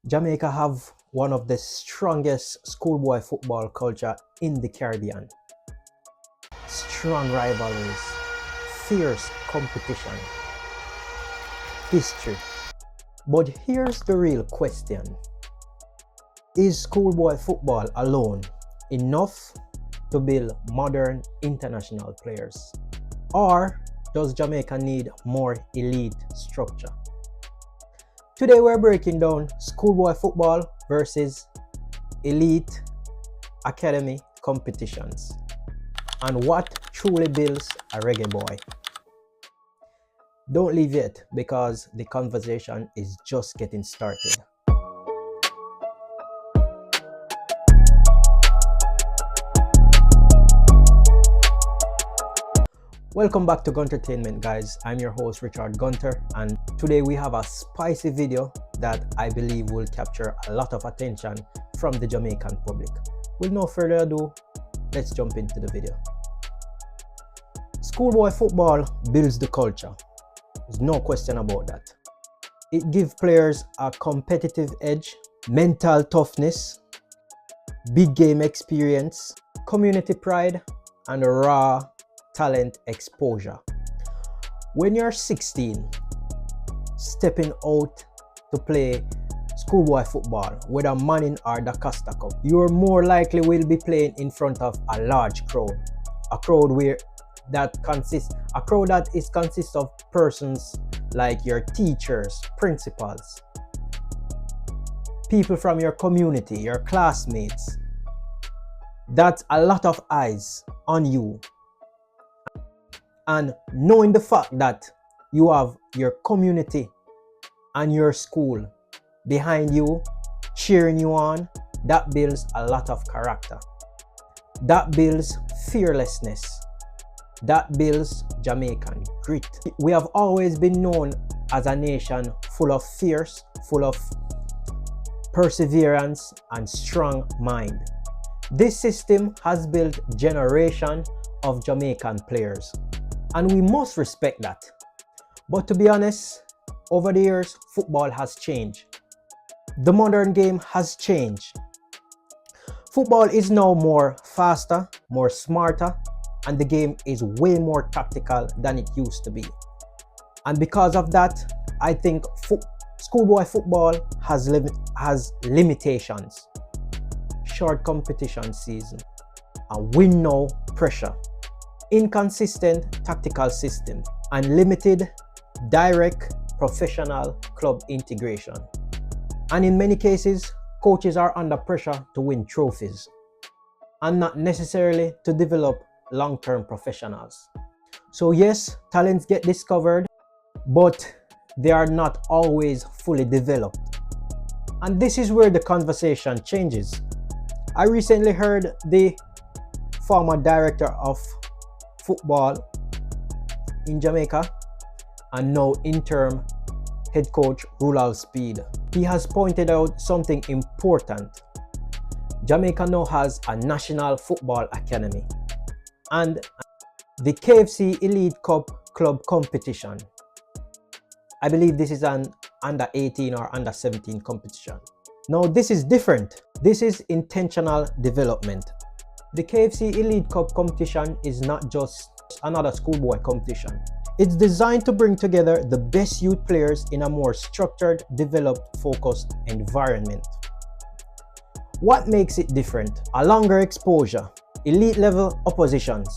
Jamaica have one of the strongest schoolboy football culture in the Caribbean. Strong rivalries, fierce competition, history. But here's the real question. Is schoolboy football alone enough to build modern international players? Or does Jamaica need more elite structure? Today we're breaking down schoolboy football versus elite academy competitions and what truly builds a reggae boy. Don't leave yet because the conversation is just getting started. Welcome back to Guntertainment, guys. I'm your host Richard Gunter, and today we have a spicy video that I believe will capture a lot of attention from the Jamaican public. With no further ado, let's jump into the video. Schoolboy football builds the culture. There's no question about that. It gives players a competitive edge, mental toughness, big game experience, community pride, and raw talent exposure. When you're 16, stepping out to play schoolboy football, whether Manning or the Costa Cup, you're more likely will be playing in front of a large crowd, a crowd that consists of persons like your teachers, principals, people from your community, your classmates. That's a lot of eyes on you. And knowing the fact that you have your community and your school behind you, cheering you on, that builds a lot of character. That builds fearlessness. That builds Jamaican grit. We have always been known as a nation full of fierce, full of perseverance and strong mind. This system has built generation of Jamaican players, and we must respect that. But to be honest, over the years, football has changed. The modern game has changed. Football is now more faster, more smarter, and the game is way more tactical than it used to be. And because of that, I think schoolboy football has limitations. Short competition season, a win now pressure, inconsistent tactical system, and limited direct professional club integration. And in many cases, coaches are under pressure to win trophies and not necessarily to develop long-term professionals. So yes, talents get discovered, but they are not always fully developed. And this is where the conversation changes. I recently heard the former director of football in Jamaica and now interim head coach Rudolph Speid. He has pointed out something important. Jamaica now has a national football academy and the KFC Elite Cup club competition. I believe this is an under 18 or under 17 competition. Now this is different. This is intentional development. The KFC Elite Cup competition is not just another schoolboy competition. It's designed to bring together the best youth players in a more structured, developed, focused environment. What makes it different? A longer exposure, elite level oppositions,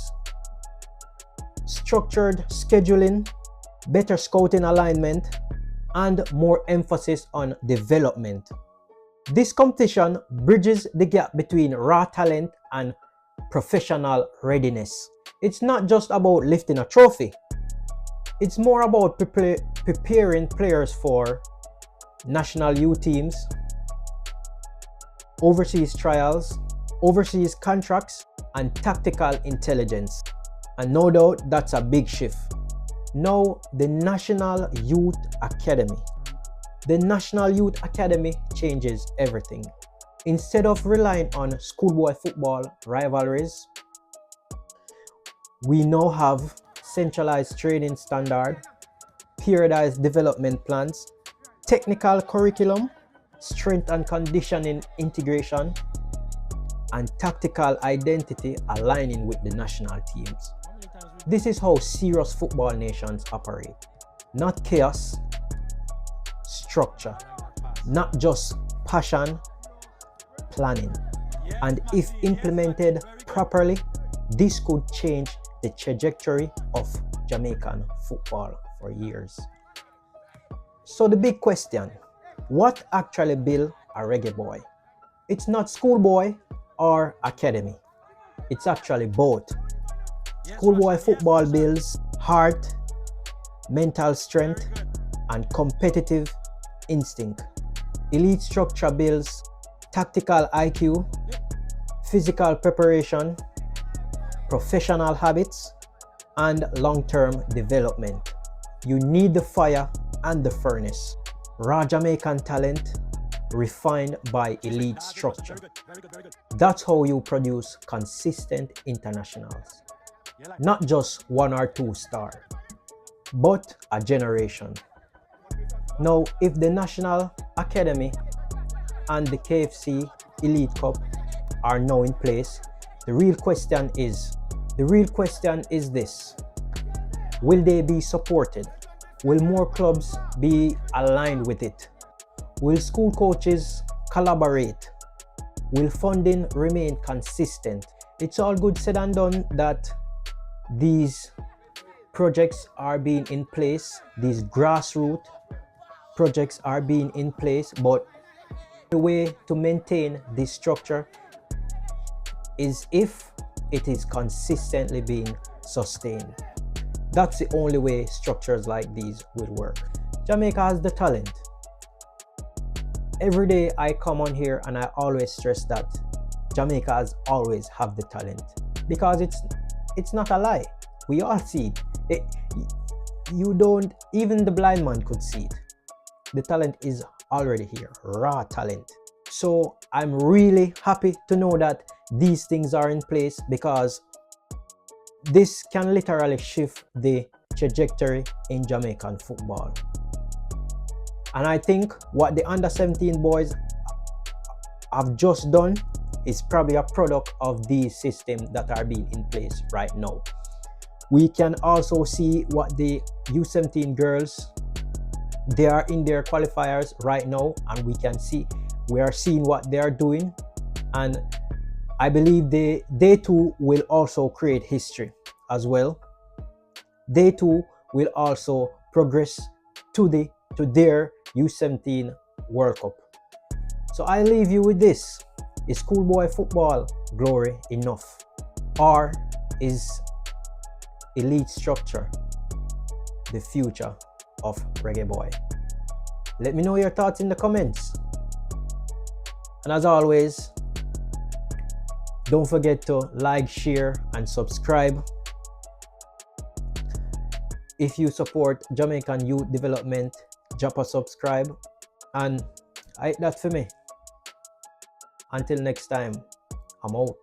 structured scheduling, better scouting alignment, and more emphasis on development. This competition bridges the gap between raw talent and professional readiness. It's not just about lifting a trophy. It's more about preparing players for national youth teams, overseas trials, overseas contracts, and tactical intelligence. And no doubt that's a big shift. Now, the National Youth Academy. The National Youth Academy changes everything. Instead of relying on schoolboy football rivalries, we now have centralized training standard, periodized development plans, technical curriculum, strength and conditioning integration, and tactical identity aligning with the national teams. This is how serious football nations operate. Not chaos, structure. Not just passion, planning. And if implemented properly, this could change the trajectory of Jamaican football for years. So the big question, what actually built a Reggae Boy? It's not Schoolboy or Academy. It's actually both. Schoolboy football builds heart, mental strength, and competitive instinct. Elite structure builds tactical IQ, physical preparation, professional habits, and long-term development. You need the fire and the furnace. Raw Jamaican talent refined by elite structure. That's how you produce consistent internationals. Not just 1 or 2 stars, but a generation. Now, if the National Academy and the KFC Elite Cup are now in place, the real question is this: will they be supported? Will more clubs be aligned with it? Will school coaches collaborate? Will funding remain consistent? It's all good said and done that these projects are being in place, these grassroots projects are being in place, but the way to maintain this structure is if it is consistently being sustained. That's the only way structures like these will work. Jamaica has the talent. Every day I come on here and I always stress that Jamaica has always have the talent, because it's not a lie. We all see it. You don't, even the blind man could see it. The talent is already here, raw talent. So I'm really happy to know that these things are in place, because this can literally shift the trajectory in Jamaican football. And I think what the under-17 boys have just done is probably a product of these systems that are being in place right now. We can also see what the U17 girls, they are in their qualifiers right now, and we are seeing what they are doing, and I believe they too will also create history as well. They too will also progress to their U17 World Cup. So I leave you with this: is Schoolboy football glory enough, or is elite structure the future of Reggae Boy? Let me know your thoughts in the comments. And as always, don't forget to like, share, and subscribe. If you support Jamaican youth development, drop a subscribe. And that's for me. Until next time, I'm out.